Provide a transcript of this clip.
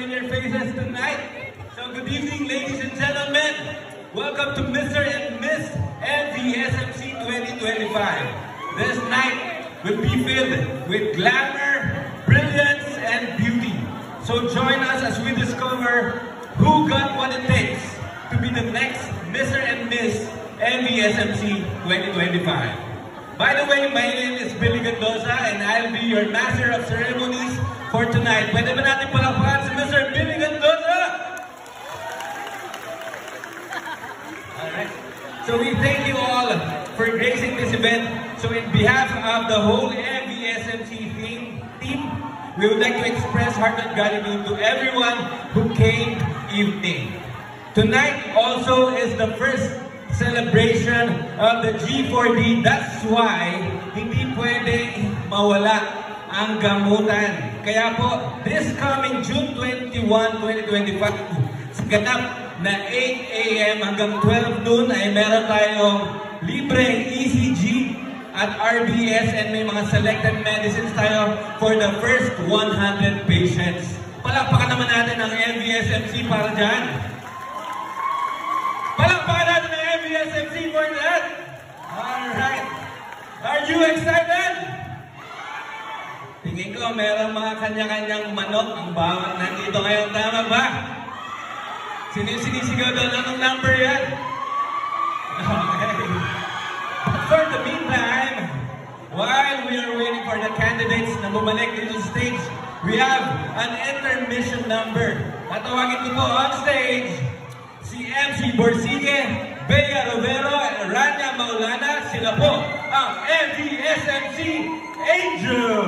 familiar faces tonight. So good evening, ladies and gentlemen. Welcome to Mr. and Miss MVSMC 2025. This night will be filled with glamour, brilliance, and beauty. So join us as we discover who got what it takes to be the next Mr. and Miss MVSMC 2025. By the way, my name is Billy Gandoza and I'll be your Master of Ceremonies for tonight. Pwede ba natin palakpakan si Mr. Billy Gandoza? Alright. So we thank you all for gracing this event. So in behalf of the whole MVSMC team, we would like to express heartfelt gratitude to everyone who came evening. Tonight also is the first celebration of the G4D. That's why hindi pwede mawala ang gamutan. Kaya po, this coming June 21, 2025, sa ganap na 8 a.m. hanggang 12 noon ay meron tayong libreng ECG at RBS and may mga selected medicines tayo for the first 100 patients. Palakpakan naman natin ang MVSMC para dyan. Palakpakan natin ang MVSMC for that. Alright. Are you excited? Tingin ko meron mga kanya-kanyang manok ang bawat nandito ngayon. Tama ba? Sinisigaw doon. Anong number yan? Okay. For the meantime, while we are waiting for the candidates na bumalik dito sa stage, we have an intermission number. Tatawagin ko po on stage si MC Borsige, Bea Rovero, and Rania Maulana. Sila po ang MVSMC Angel.